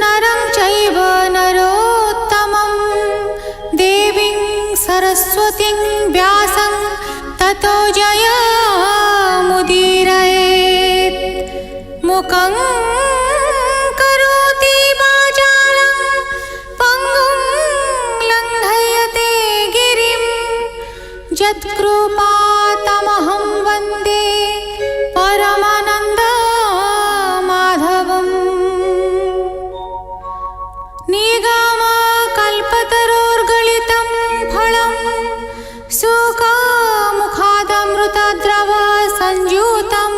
नरं चैव नरोत्तमं देवीं सरस्वतीं व्यासं ततो जयमुदीरयेत्। मुखं करोति वाचालं पङ्गुं लङ्घयते गिरिं यत्कृपातमहं वन्दे परमानन्दमाधवम्। निगमकल्पतरोर्गलितं फलं शुकमुखादमृतद्रव संयुतं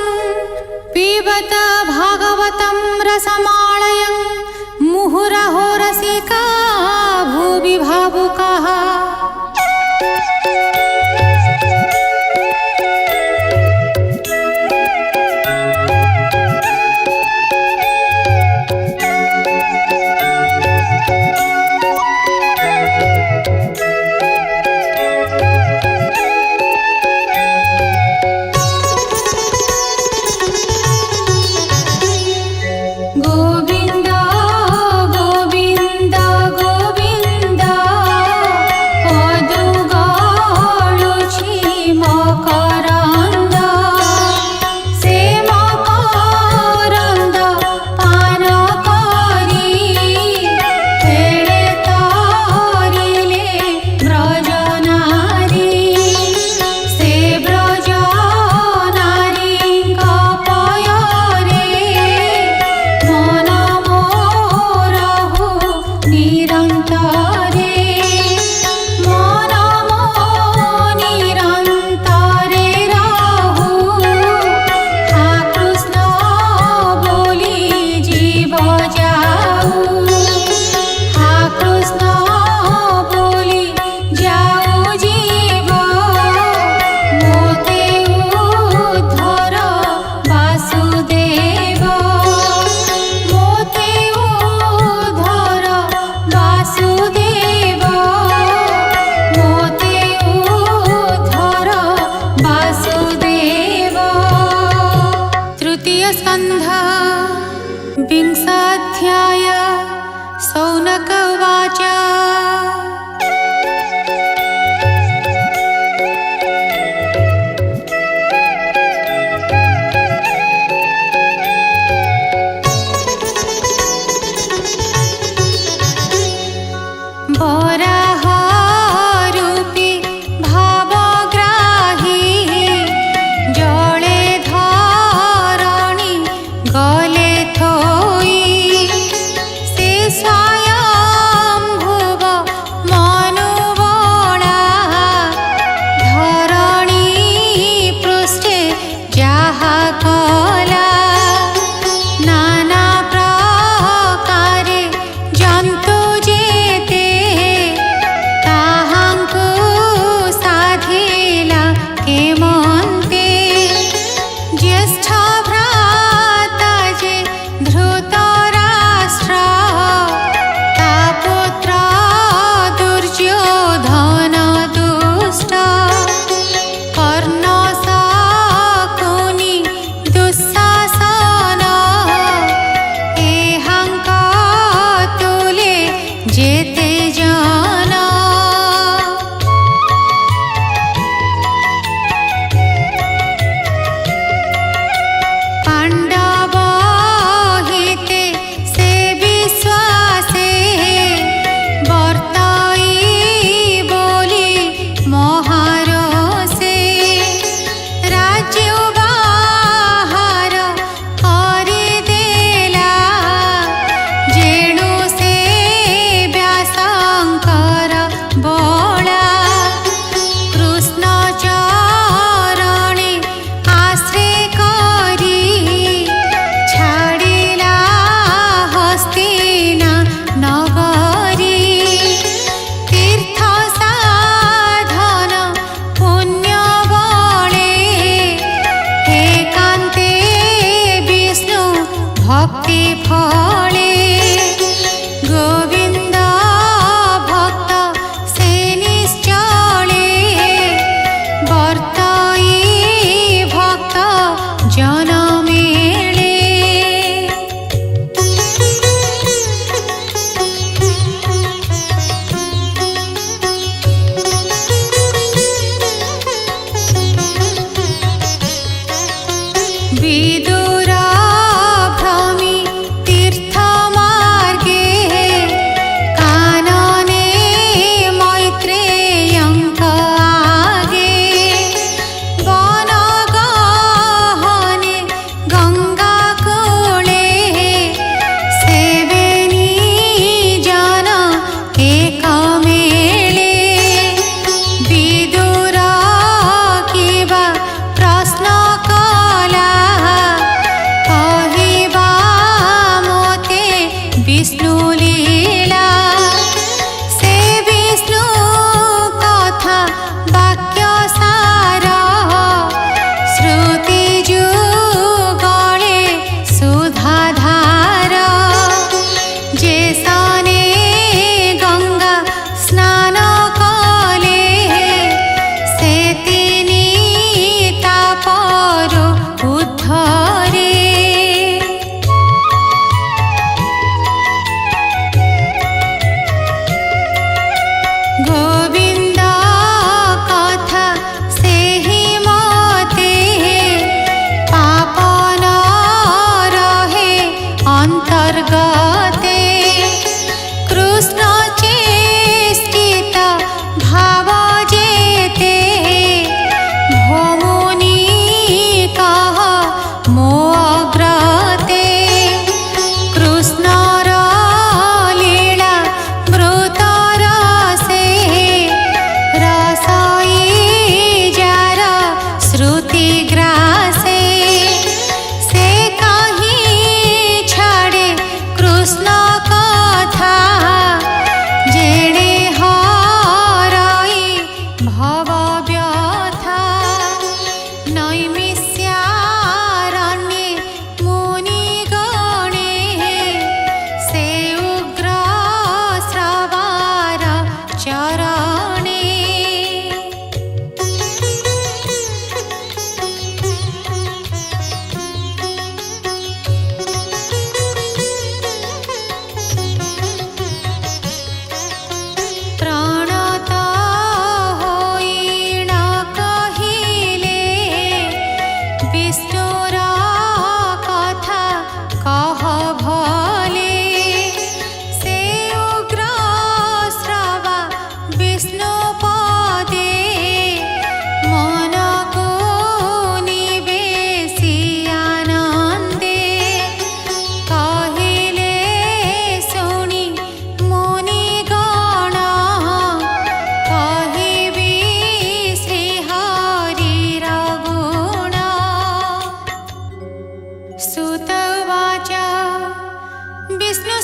पिबत भागवतं रसमालयं मुहुरहो रसिका भुवि भावुकाः। गोविंद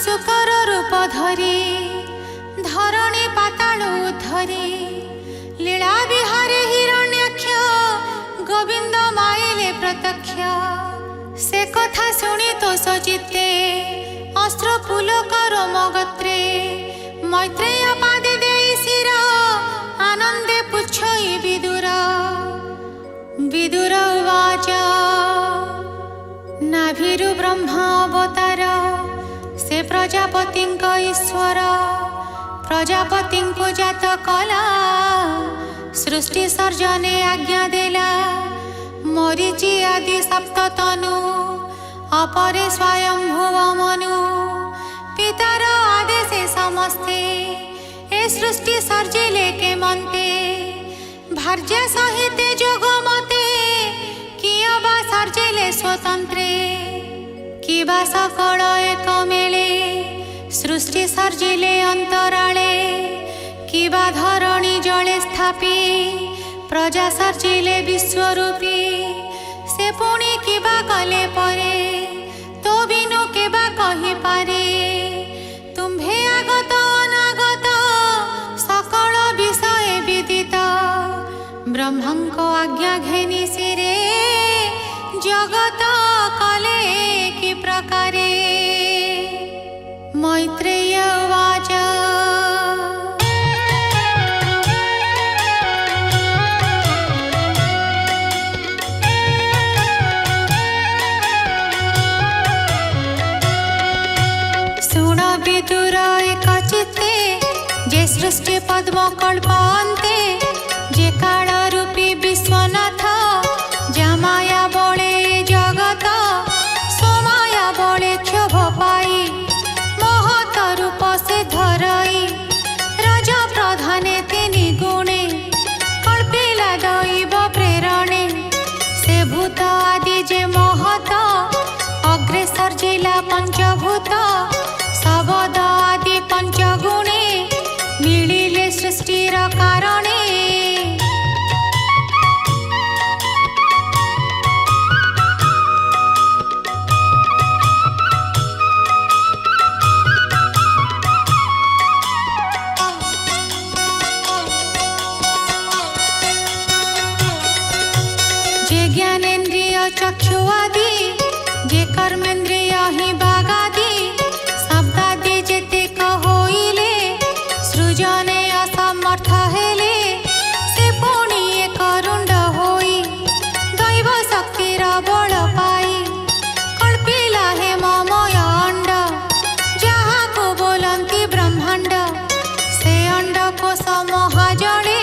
শুকর রূপ ধরি ধরণী পাতাল উদ্ধরি লীলা বিহারে হিরণ্যাক্ষ গোবিন্দ মাইলে প্রত্যক্ষ সে কথা শুনি তো সচিত্তে অস্ত্র পুলকর মগত্রে মৈত্রেয় পাদে দেই শির আনন্দে পুচ্ছই বিদুর বিদুর উবাচ নাভিরু ব্রহ্মা অবতার से प्रजापति ईश्वर प्रजापति को जात कला सृष्टि सर्जने आज्ञा देला मरीचि आदि सप्ततनु अपरे स्वयंभुव मनु पितार आदेशे समस्ते ए सृष्टि सर्जिले के मन्ते भार्य सहिते जोगमते किया बा सर्जिले स्वतंत्रे किबा सकल एक मेले सृष्टि सर्जिले अंतराले किबा धरणी जले स्थापी प्रजा सर्जिले विश्वरूपी से पुणी किबा कले परे तो बिनु केबा कहि पारे तुम्भे आगत अनागत सकल विषय विदित ब्रह्मंक आज्ञा घेनी सिरे जगत कले कि प्रकारे मैत्रेय उवाच शुण विदुर एक चित्ते जे सृष्टि पद्म कल्पान्ते जे काल रूपी विश्वनाथ जमाया बळे जगत सोमाया बळे क्षोभ पाई महत रूप से धरई राज प्रधाने तिनि गुणे कल्पिला दैव प्रेरणे से भूत आदि जे महत अग्रे सर्जिला पंचभूत शबद आदि पंचगुणे मिलिले सृष्टिर कारणे चक्षु आदि जे कर्मेन्द्रिय ही बागादि शब्दादि जेते होइले सृजने असमर्थ हेले से पुणी एक रुंड होई दैव शक्तिर बल पाई कल्पिला हे ममय अंड जहा को बोलंती ब्रह्मांड से अंड कोश महाजले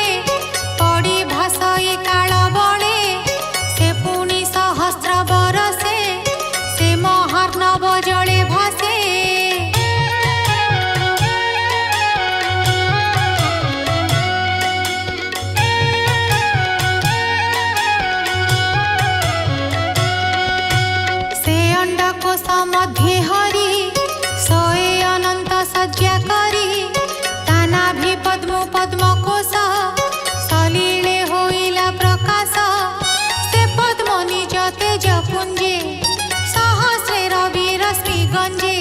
पड़ी भासई काल बले से पुणी सहस्र बरसे से महार्णव जले भासे से अंडकोश मध्ये हरि सोए अनंत सज्जा करी तानाभि पद्म पद्मकोश सलीले होइला प्रकाश से पद्म निज तेज पुंजे सहस्रे रवि रश्मि गंजे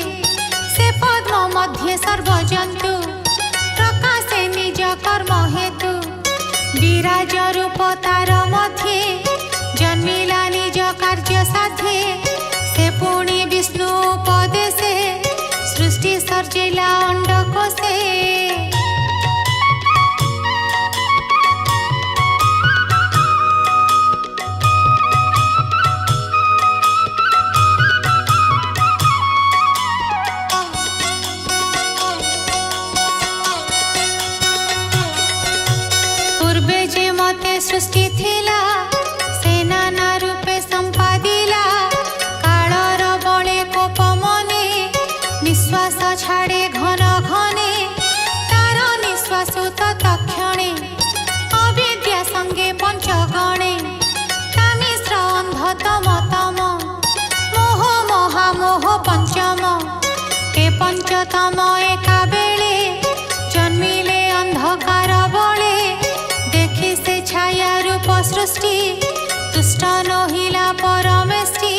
से पद्म मध्ये सर्वजंतु प्रकाशे निज कर्म हेतु विराज रूप तार मध्ये जन्मिला निज कार्य साध्ये से पुणी विष्णु उपदेशे सृष्टि सर्जिला अंडकोशे पूर्वे जे मते सृष्टि थिला से नाना रूपे संपादिला कालर बळे कोप मने निश्वास छाड़े घन घने तार निश्वास तत्क्षणे अविद्या संगे पंचगणे कामिश्र अंध तम तम मोह महामोह पंचम ए पंचतम एका बेले जन्मिले अंधकार बळे देखि से छाया रूप सृष्टि तुष्ट नहिला परमेष्टि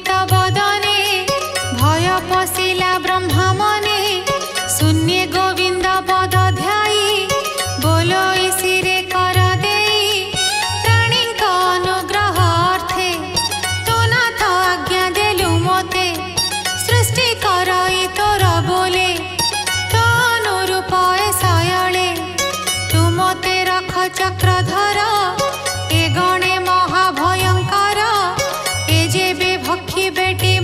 कुण्ठित बदने भय पशिला ब्रह्मा मने शून्य गोविंद पद ध्यायी बोलो ईशिरे कर देई प्राणीक अनुग्रह अर्थे तो नाथ आज्ञा देलु मते सृष्टि करई तोर बोले तो अनुरूप ए शयले तू मते रख चक्रधर ए गणे महाभयंकर ए जेबे भक्षी बेटी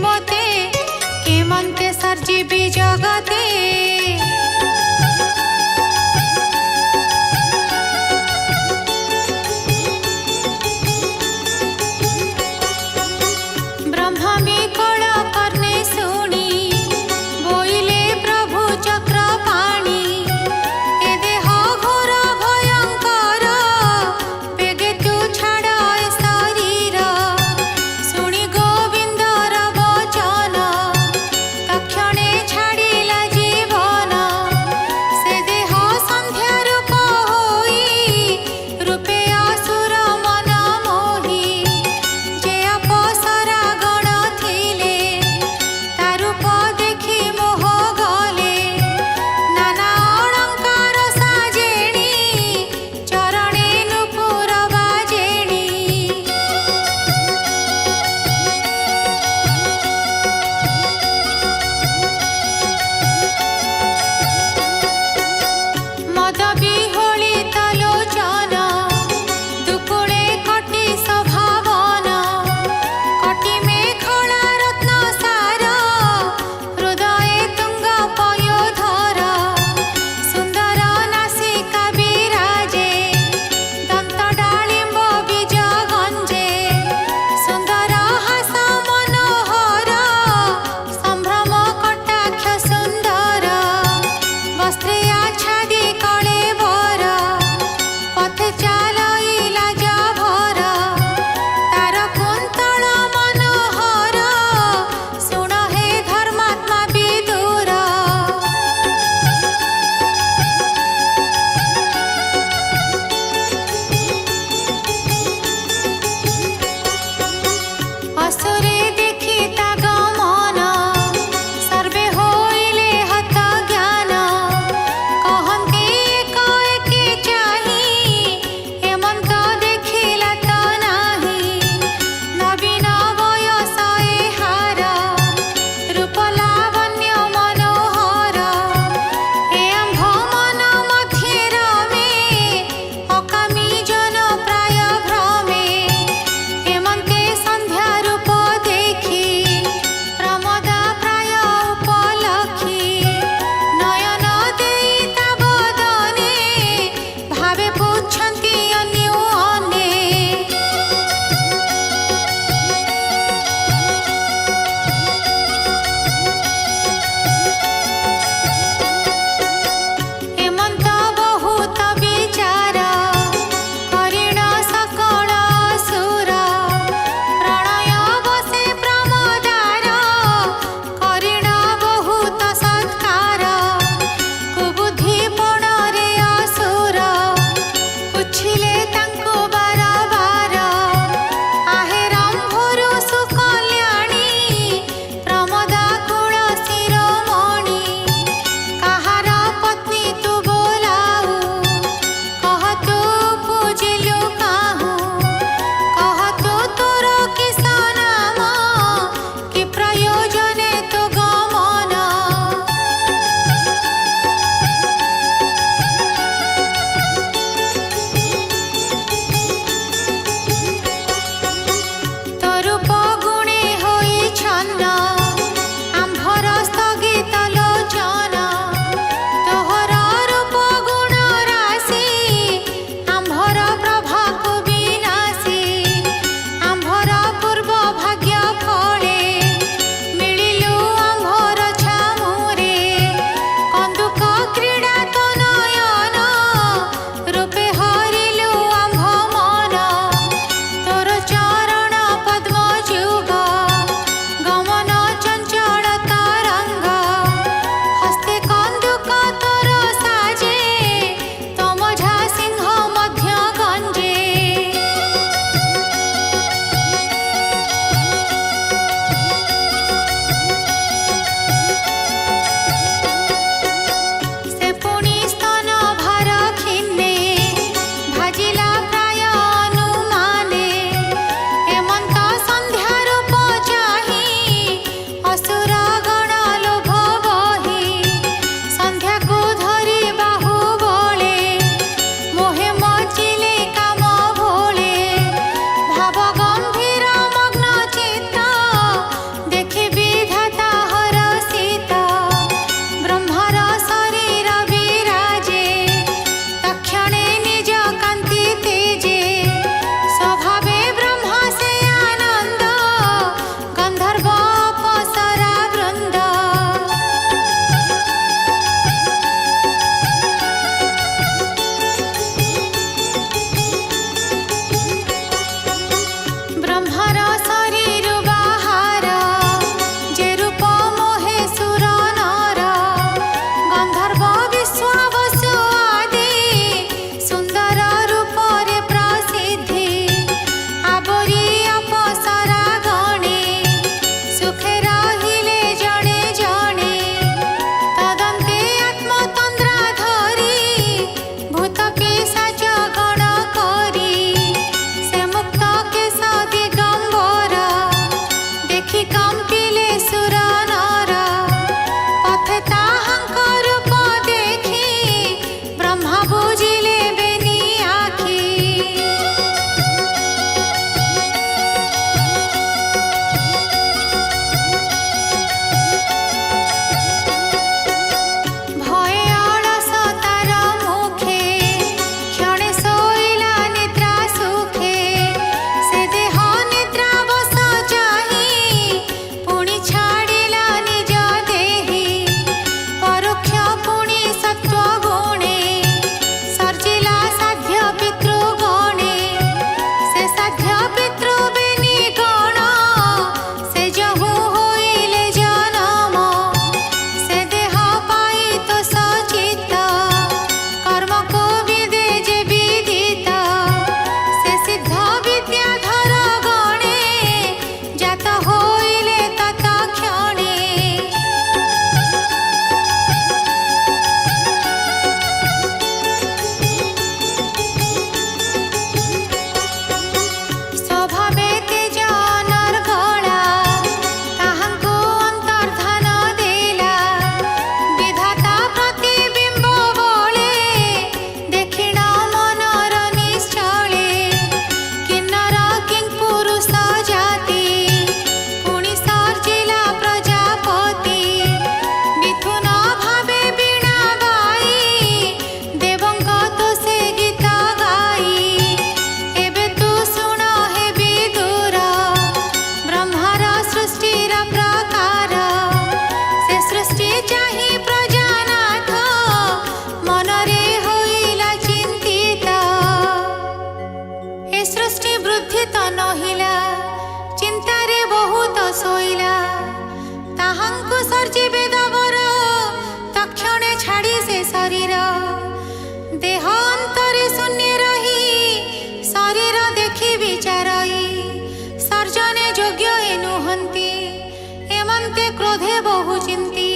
ଏମନ୍ତେ କ୍ରୋଧେ ବହୁ ଚିନ୍ତି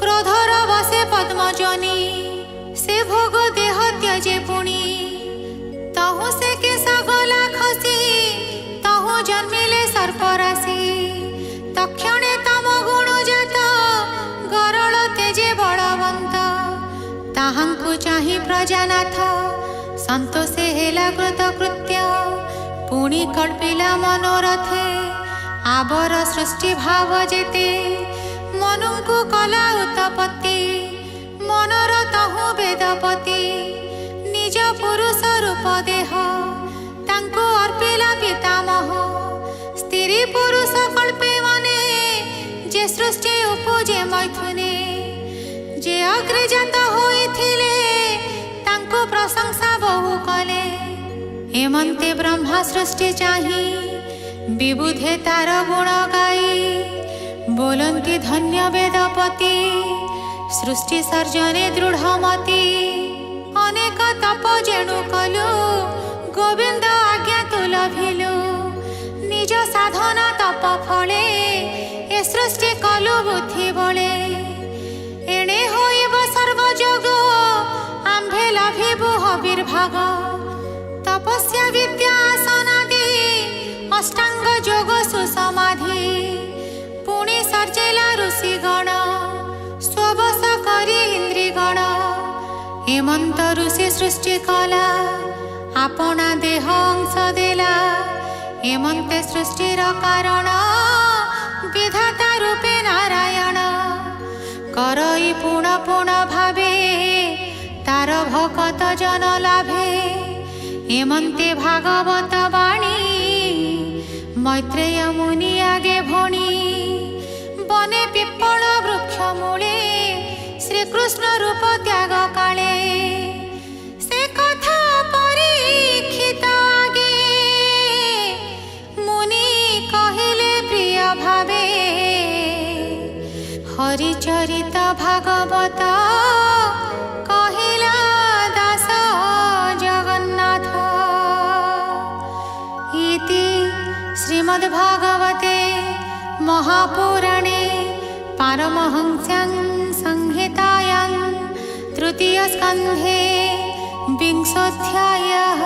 କ୍ରୋଧର ବସେ ପଦ୍ମଜନୀ ସେ ଭୋଗ ଦେହ ତ୍ୟଜେ ପୁଣି ତହୁଁ ସେ କେଶ ଗଲା ଖସି ତହୁଁ ଜନ୍ମିଲେ ସର୍ପରାଶି ତକ୍ଷଣେ ତମ ଗୁଣ ଜାତ ଗରଳ ତେଜେ ବଳବନ୍ତ ତାହାଙ୍କୁ ଚାହିଁ ପ୍ରଜାନାଥ ସନ୍ତୋଷେ ହେଲା କୃତକୃତ୍ୟ ପୁଣି କଳ୍ପିଲା ମନୋରଥେ ଆବର ସୃଷ୍ଟି ଭାବ ଯେତେ ମନୁଙ୍କୁ କଲା ଉତ୍ତପତ୍ତି ମନର ତହୁଁ ବେଦପତି ନିଜ ପୁରୁଷ ରୂପ ଦେହ ତାଙ୍କୁ ଅର୍ପିଲା ପିତାମହ ସ୍ତ୍ରୀ ପୁରୁଷ କଳ୍ପେ ମନେ ଯେ ସୃଷ୍ଟି ଉପଜେ ମୈଥୁନେ ଯେ ଅଗ୍ରଜାତ ହୋଇଥିଲେ ତାଙ୍କୁ ପ୍ରଶଂସା ବହୁ କଲେ ଏମନ୍ତେ ବ୍ରହ୍ମା ସୃଷ୍ଟି ଚାହିଁ ବିବୁଧେ ତାର ଗୁଣ ଗାଇ ବୋଲନ୍ତି ଧନ୍ୟ ବେଦପତି ସୃଷ୍ଟି ସର୍ଜନେ ଦୃଢ଼ମତି ଅନେକ ତପ ଯେଣୁ କଲୁ ଗୋବିନ୍ଦ ଆଜ୍ଞା ତୁ ଲଭିଲୁ ନିଜ ସାଧନା ତପ ଫଳେ ଏ ସୃଷ୍ଟି କଲୁ ବୁଦ୍ଧି ବଳେ ଏଣେ ହୋଇବ ସର୍ବଯୋଗ ଆମ୍ଭେ ଲଭିବୁ ହବିର୍ଭାଗ ତପସ୍ୟା ବିଦ୍ୟା ଆସନାଦି ଅଷ୍ଟାଙ୍ଗ ଯୋଗ ସୁସମାଧି ପୁଣି ସର୍ଜେଲା ଋଷିଗଣ ସ୍ୱବଶ କରି ଇନ୍ଦ୍ରିଗଣ ହେମନ୍ତ ଋଷି ସୃଷ୍ଟି କଲା ଆପଣା ଦେହ ଅଂଶ ଦେଲା ହେମନ୍ତେ ସୃଷ୍ଟିର କାରଣ ବିଧାତା ରୂପେ ନାରାୟଣ କରଇ ପୁଣ ପୁଣ ଭାବେ ତାର ଭକତ জন লাভে হেমন্তে ভাগবত বাণী মৈত্রেয় মুনি আগে ভণি বনে পিপ্পল বৃক্ষ মূলে শ্রীকৃষ্ণ রূপ ত্যাগ কালে সে কথা পরীক্ষিত আগে মুনি কহিলে প্রিয় ভাবে হরিচরিত ভাগবত কহিলা দাস জগন্নাথ ইতি শ্রীমদ্ভাগবতে মহাপুরাণে পারমহংস্যাং সংহিতায়াং তৃতীয় স্কন্ধে বিংশোऽধ্যায়ः।